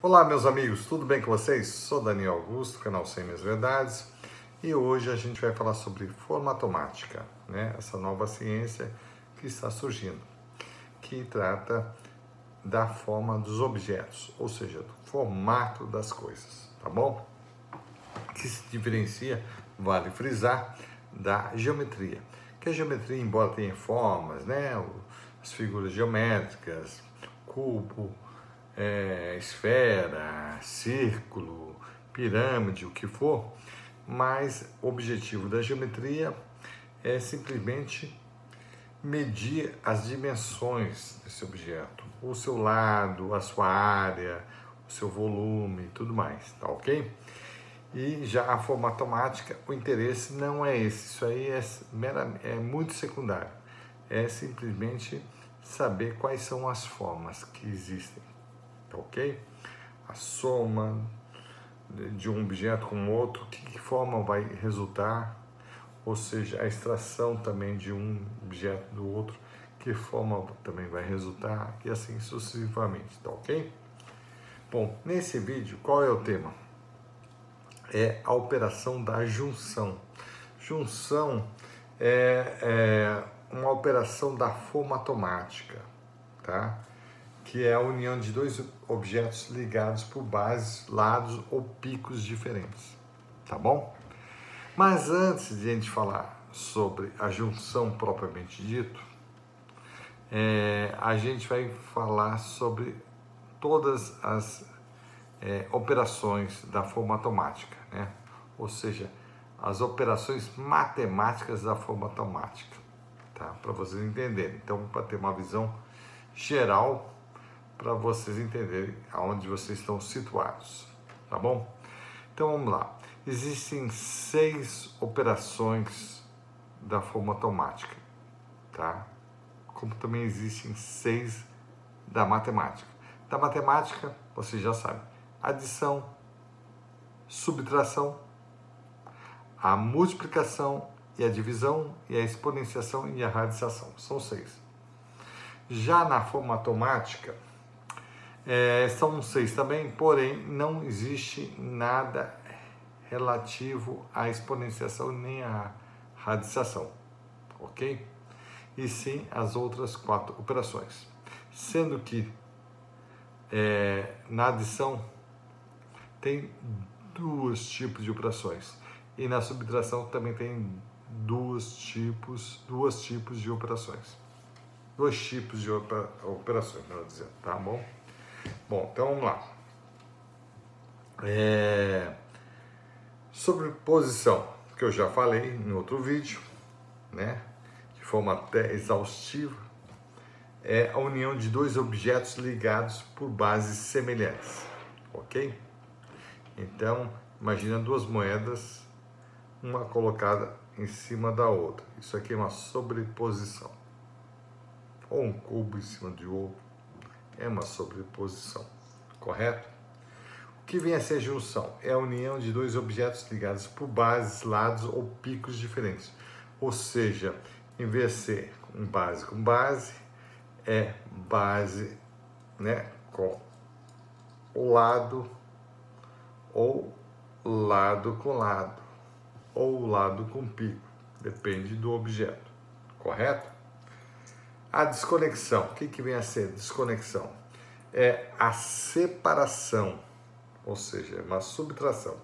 Olá, meus amigos, tudo bem com vocês? Sou Daniel Augusto, canal 100 Minhas Verdades, e hoje a gente vai falar sobre formatomática, né? Essa nova ciência que está surgindo, que trata da forma dos objetos, ou seja, do formato das coisas, tá bom? Que se diferencia, vale frisar, da geometria. Que a geometria, embora tenha formas, né? As figuras geométricas, cubo, esfera, círculo, pirâmide, o que for, mas o objetivo da geometria é simplesmente medir as dimensões desse objeto, o seu lado, a sua área, o seu volume e tudo mais, tá ok? E já a formatomática, o interesse não é esse, isso aí é muito secundário, é simplesmente saber quais são as formas que existem, tá ok? A soma de um objeto com outro, que forma vai resultar, ou seja, a extração também de um objeto do outro, que forma também vai resultar, e assim sucessivamente, tá ok? Bom, nesse vídeo, qual é o tema? É a operação da junção. Junção é uma operação da formatomática, tá? Que é a união de dois objetos ligados por bases, lados ou picos diferentes, tá bom? Mas antes de a gente falar sobre a junção propriamente dito, a gente vai falar sobre todas as operações da formatomática, né? Ou seja, as operações matemáticas da formatomática, tá? Para vocês entenderem. Então, para ter uma visão geral, para vocês entenderem aonde vocês estão situados, tá bom? Então, vamos lá. Existem 6 operações da formatomática, tá? Como também existem 6 da matemática. Da matemática, você já sabe, adição, subtração, a multiplicação e a divisão, e a exponenciação e a radicação. São 6. Já na formatomática, são 6 também, porém não existe nada relativo à exponenciação nem à radicação, ok? E sim as outras 4 operações. Sendo que na adição tem 2 tipos de operações e na subtração também tem 2 tipos de operações. 2 tipos de operações, melhor dizer, tá bom? Bom, então vamos lá. Sobreposição, que eu já falei em outro vídeo, né? De forma até exaustiva, é a união de 2 objetos ligados por bases semelhantes, ok? Então, imagina 2 moedas, uma colocada em cima da outra. Isso aqui é uma sobreposição. Ou um cubo em cima de outro. É uma sobreposição, correto? O que vem a ser junção? É a união de 2 objetos ligados por bases, lados ou picos diferentes. Ou seja, em vez de ser um base com base, é base, né, com o lado, ou lado com lado, ou lado com pico. Depende do objeto, correto? A desconexão. O que vem a ser desconexão? É a separação, ou seja, é uma subtração.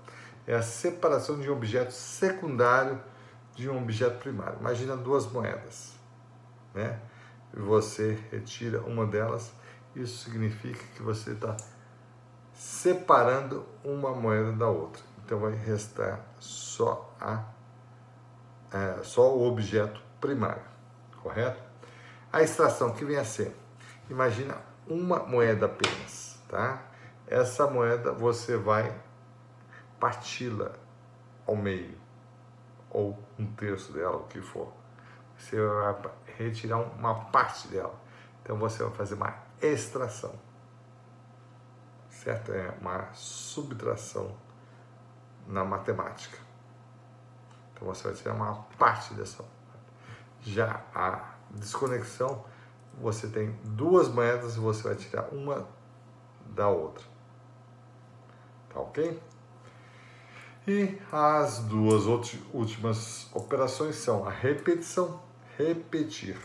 É a separação de um objeto secundário de um objeto primário. Imagina 2 moedas, né? E você retira uma delas, isso significa que você está separando uma moeda da outra. Então vai restar só o objeto primário, correto? A extração, que vem a ser? Imagina uma moeda apenas, tá? Essa moeda você vai parti-la ao meio, ou 1/3 dela, o que for. Você vai retirar uma parte dela. Então você vai fazer uma extração, certo? É uma subtração na matemática. Então você vai tirar uma parte dessa. Já a desconexão, você tem 2 moedas e você vai tirar uma da outra, ok? E as duas últimas operações são a repetição, repetir,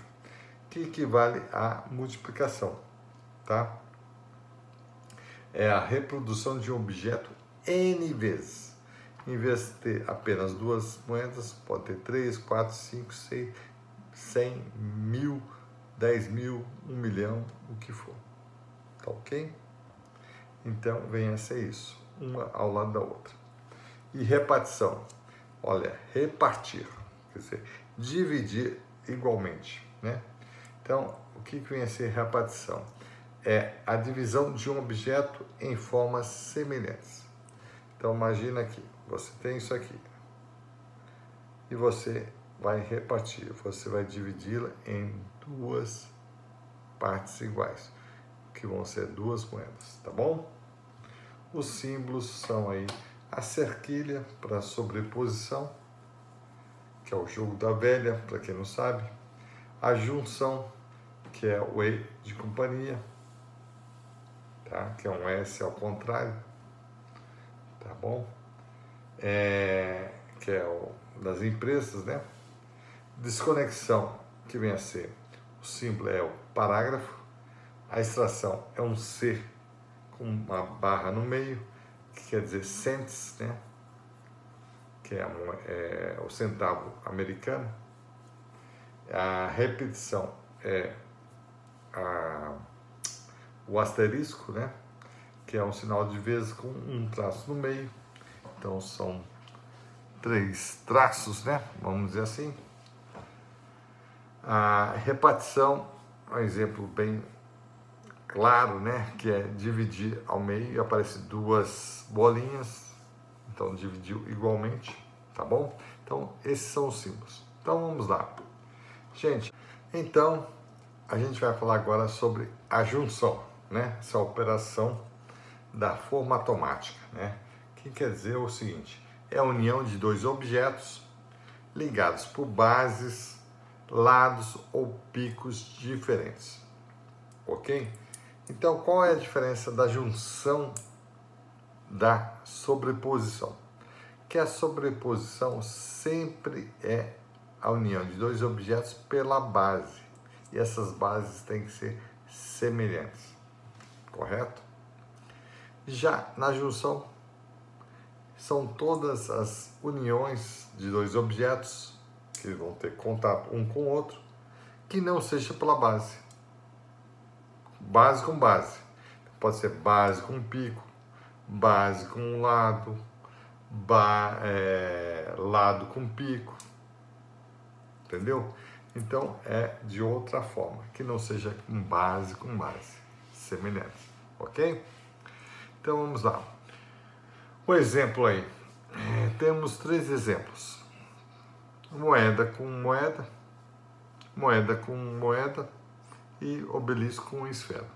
que equivale à multiplicação, tá? É a reprodução de um objeto N vezes. Em vez de ter apenas duas moedas, pode ter 3, 4, 5, 6, 100, 1000, 10.000, 1 milhão, o que for. Tá ok? Então, venha a ser isso, uma ao lado da outra. E repartição. Olha, repartir, quer dizer, dividir igualmente, né? Então, o que vem a ser repartição? É a divisão de um objeto em formas semelhantes. Então, imagina aqui, você tem isso aqui. E você vai repartir, você vai dividi-la em duas partes iguais, que vão ser duas moedas, tá bom? Os símbolos são aí a cerquilha para sobreposição, que é o jogo da velha, para quem não sabe. A junção, que é o E de companhia, tá? Que é um S ao contrário, tá bom? Que é o das empresas, né? Desconexão, que vem a ser, o símbolo é o parágrafo, a extração é um C com uma barra no meio, que quer dizer cents, né? Que é o centavo americano. A repetição é o asterisco, né? Que é um sinal de vezes com um traço no meio. Então são 3 traços, né? Vamos dizer assim. A repartição é um exemplo bem claro, né? Que é dividir ao meio e aparece 2 bolinhas. Então dividiu igualmente, tá bom? Então esses são os símbolos. Então vamos lá. Gente, então a gente vai falar agora sobre a junção, né? Essa operação da forma automática, né? Que quer dizer o seguinte, é a união de 2 objetos ligados por bases, lados ou picos diferentes, ok? Então, qual é a diferença da junção da sobreposição? Que a sobreposição sempre é a união de 2 objetos pela base, e essas bases têm que ser semelhantes, correto? Já na junção, são todas as uniões de 2 objetos que vão ter contato um com o outro, que não seja pela base. Base com base. Pode ser base com pico, base com um lado, lado com pico. Entendeu? Então, é de outra forma, que não seja com base, semelhante. Ok? Então, vamos lá. O exemplo aí. Temos 3 exemplos. Moeda com moeda, moeda com moeda e obelisco com esfera.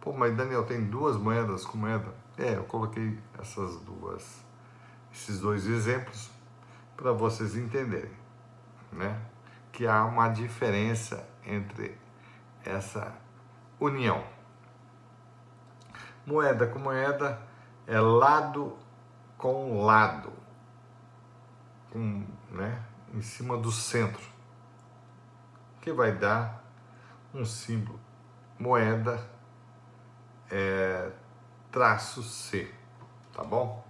Pô, mas Daniel, tem 2 moedas com moeda? Eu coloquei esses 2 exemplos para vocês entenderem, né? Que há uma diferença entre essa união. Moeda com moeda é lado com lado, né? Em cima do centro, que vai dar um símbolo moeda traço C, tá bom?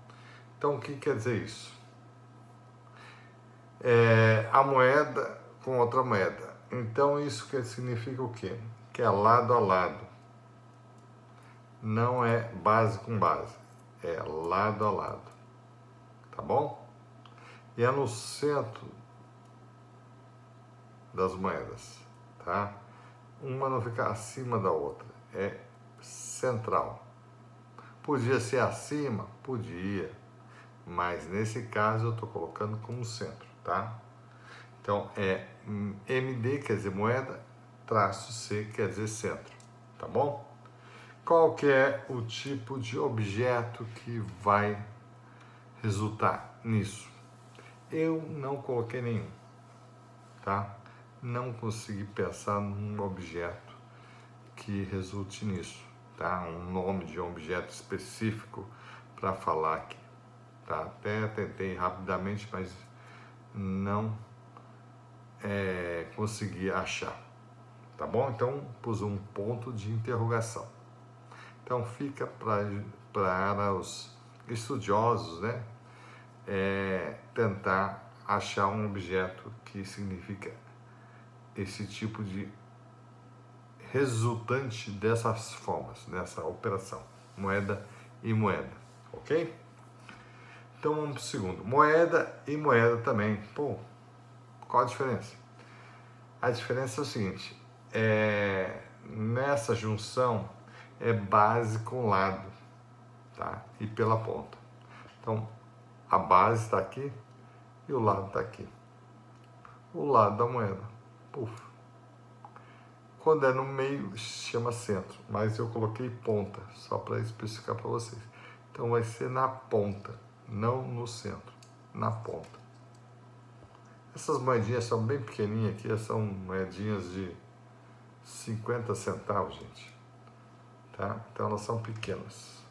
Então, o que quer dizer isso? A moeda com outra moeda. Então, isso significa o quê? Que é lado a lado. Não é base com base. É lado a lado. Tá bom? E é no centro das moedas, tá? Uma não fica acima da outra. É central. Podia ser acima? Podia. Mas nesse caso eu estou colocando como centro, tá? Então é MD, quer dizer moeda, traço C, quer dizer centro, tá bom? Qual que é o tipo de objeto que vai resultar nisso? Eu não coloquei nenhum, tá? Não consegui pensar num objeto que resulte nisso, tá? Um nome de um objeto específico para falar aqui, tá? Até tentei rapidamente, mas não consegui achar, tá bom? Então pus um ponto de interrogação. Então fica para os estudiosos, né, tentar achar um objeto que significa esse tipo de resultante dessas formas, dessa operação, moeda e moeda, ok? Então vamos para o segundo, moeda e moeda também. Pô, qual a diferença? A diferença é o seguinte, nessa junção é base com lado, tá? E pela ponta. Então a base está aqui e o lado está aqui. O lado da moeda, puf. Quando é no meio, chama centro, mas eu coloquei ponta, só para especificar para vocês. Então vai ser na ponta, não no centro, na ponta. Essas moedinhas são bem pequenininhas aqui, são moedinhas de 50 centavos, gente. Tá? Então elas são pequenas.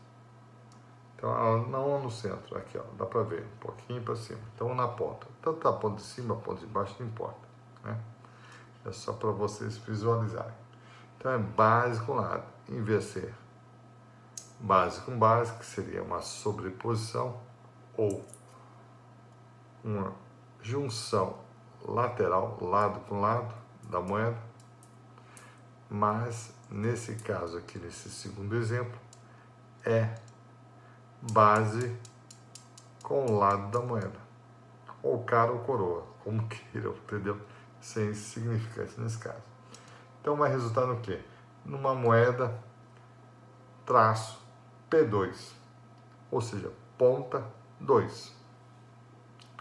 Então elas não no centro, aqui ó, dá para ver, um pouquinho para cima. Então na ponta, tanto a ponta de cima, a ponta de baixo, não importa, né? É só para vocês visualizarem. Então é base com lado, inverter base com base, que seria uma sobreposição ou uma junção lateral, lado com lado da moeda, mas nesse caso aqui, nesse segundo exemplo, é base com o lado da moeda, ou cara ou coroa, como queiram, entendeu? Sem significante nesse caso. Então vai resultar no quê? Numa moeda traço P2, ou seja, ponta 2.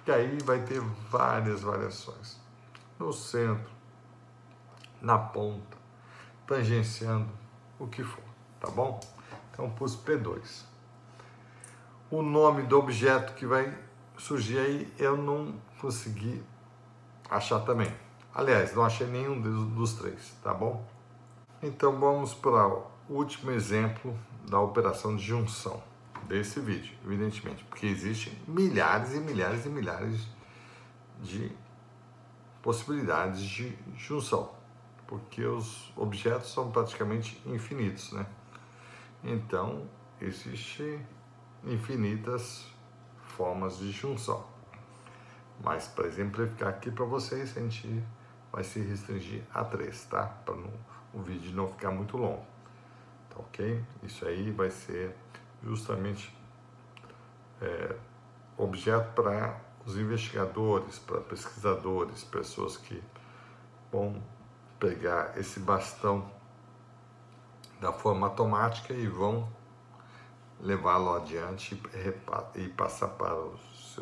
Que aí vai ter várias variações. No centro, na ponta, tangenciando, o que for, tá bom? Então pus P2. O nome do objeto que vai surgir aí, eu não consegui achar também. Aliás, não achei nenhum dos três, tá bom? Então vamos para o último exemplo da operação de junção desse vídeo, evidentemente, porque existem milhares e milhares e milhares de possibilidades de junção, porque os objetos são praticamente infinitos, né? Então, existem infinitas formas de junção. Mas para exemplificar aqui para vocês, a gente vai se restringir a 3, tá? Para o vídeo não ficar muito longo, tá ok? Isso aí vai ser justamente objeto para os investigadores, para pesquisadores, pessoas que vão pegar esse bastão da forma automática e vão levá-lo adiante e passar para os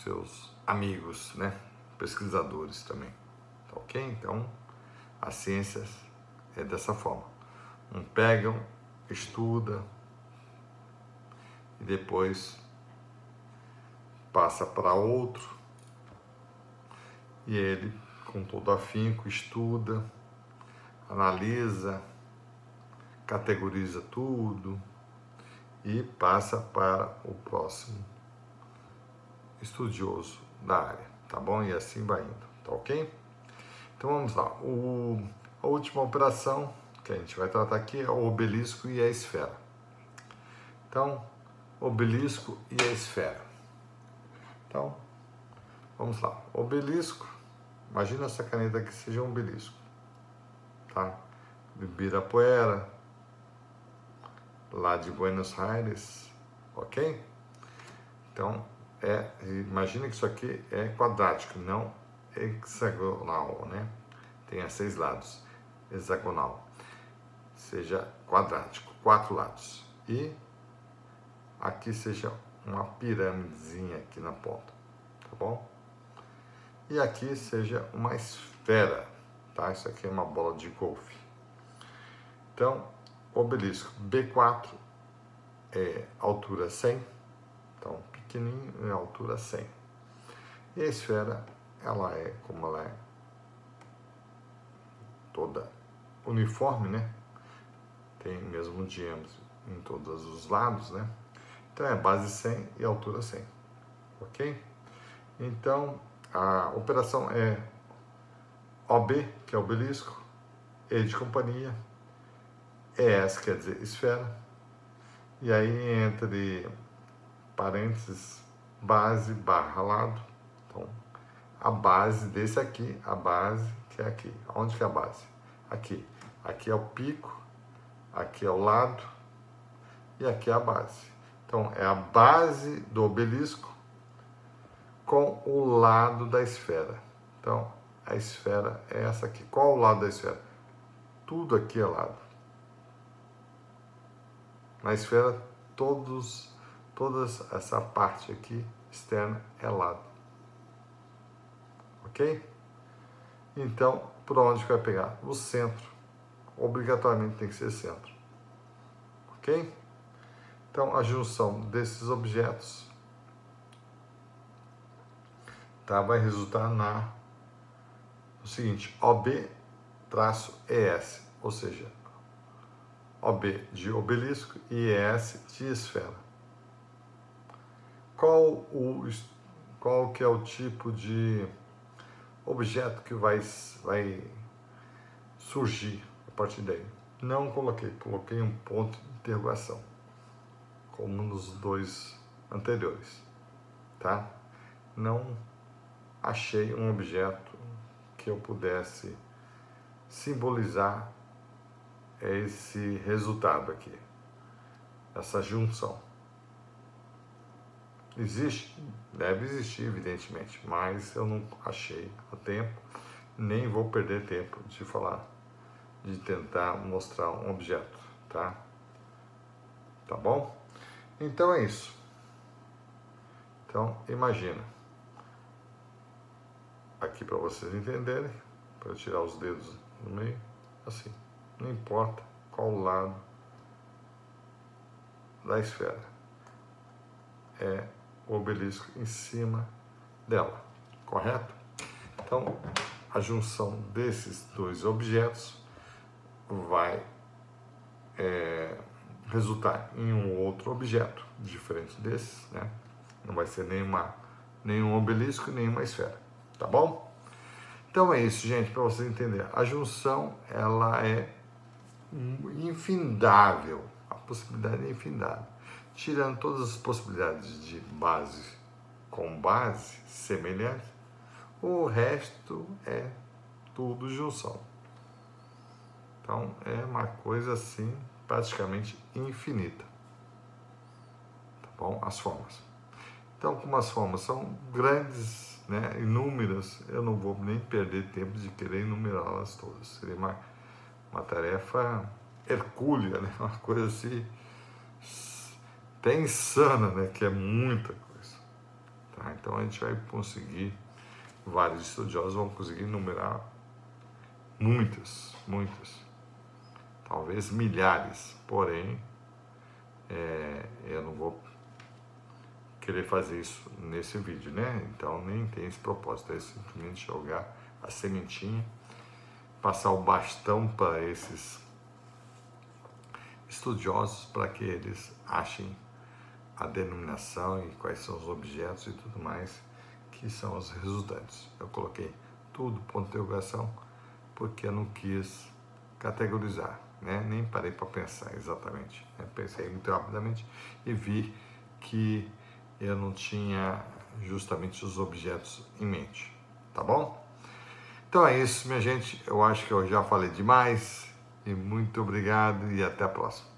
seus amigos, né? Pesquisadores também, tá ok? Então, a ciência é dessa forma. Um pegam, estuda e depois passa para outro e ele, com todo afinco, estuda, analisa, categoriza tudo e passa para o próximo estudioso da área, tá bom? E assim vai indo, tá ok? Então vamos lá. A última operação que a gente vai tratar aqui é o obelisco e a esfera. Então, obelisco e a esfera. Então, vamos lá. Obelisco, imagina essa caneta aqui seja um obelisco, tá? De Ibirapuera, lá de Buenos Aires, ok? Então, imagina que isso aqui é quadrático, não hexagonal, né? Tem 6 lados, hexagonal, seja quadrático, 4 lados. E aqui seja uma pirâmidezinha aqui na ponta, tá bom? E aqui seja uma esfera, tá? Isso aqui é uma bola de golfe. Então, obelisco B4 é altura 100, então pequenininho é altura 100. E a esfera, ela é, como ela é toda uniforme, né? Tem o mesmo em todos os lados, né? Então é base 100 e altura 100, ok? Então a operação é OB, que é obelisco, E de companhia, ES quer dizer esfera, e aí entre parênteses, base barra lado. Então, a base desse aqui, a base que é aqui. Onde que é a base? Aqui. Aqui é o pico, aqui é o lado e aqui é a base. Então, é a base do obelisco com o lado da esfera. Então, a esfera é essa aqui. Qual o lado da esfera? Tudo aqui é lado. Na esfera, toda essa parte aqui externa é lado. Ok? Então, por onde que vai pegar? O centro. Obrigatoriamente tem que ser centro. Ok? Então, a junção desses objetos, tá, vai resultar no seguinte, OB-ES, ou seja, OB de obelisco e ES de esfera. Qual que é o tipo de objeto que vai surgir a partir daí? Não coloquei um ponto de interrogação, como nos dois anteriores, tá? Não achei um objeto que eu pudesse simbolizar esse resultado aqui, essa junção. Existe? Deve existir, evidentemente, mas eu não achei a tempo, nem vou perder tempo de falar, de tentar mostrar um objeto, tá? Tá bom? Então é isso. Então, imagina. Aqui para vocês entenderem, para eu tirar os dedos no meio, assim. Não importa qual lado da esfera. É o obelisco em cima dela, correto? Então, a junção desses dois objetos vai resultar em um outro objeto diferente desses, né? Não vai ser nenhum obelisco, nenhuma esfera, tá bom? Então é isso, gente, para você entender. A junção, ela é infindável, a possibilidade é infindável. Tirando todas as possibilidades de base com base semelhante, o resto é tudo junção. Então é uma coisa assim praticamente infinita. Tá bom? As formas. Então, como as formas são grandes, né, inúmeras, eu não vou nem perder tempo de querer enumerá-las todas. Seria uma tarefa hercúlea, né? Uma coisa assim até insana, né? Que é muita coisa. Tá? Então a gente vai conseguir, vários estudiosos vão conseguir enumerar muitas, talvez milhares, porém eu não vou querer fazer isso nesse vídeo, né? Então nem tem esse propósito, é simplesmente jogar a sementinha, passar o bastão para esses estudiosos para que eles achem a denominação e quais são os objetos e tudo mais que são os resultantes. Eu coloquei tudo ponto de interrogação porque eu não quis categorizar, né? Nem parei para pensar exatamente, né? Pensei muito rapidamente e vi que eu não tinha justamente os objetos em mente, tá bom? Então é isso, minha gente, eu acho que eu já falei demais e muito obrigado e até a próxima.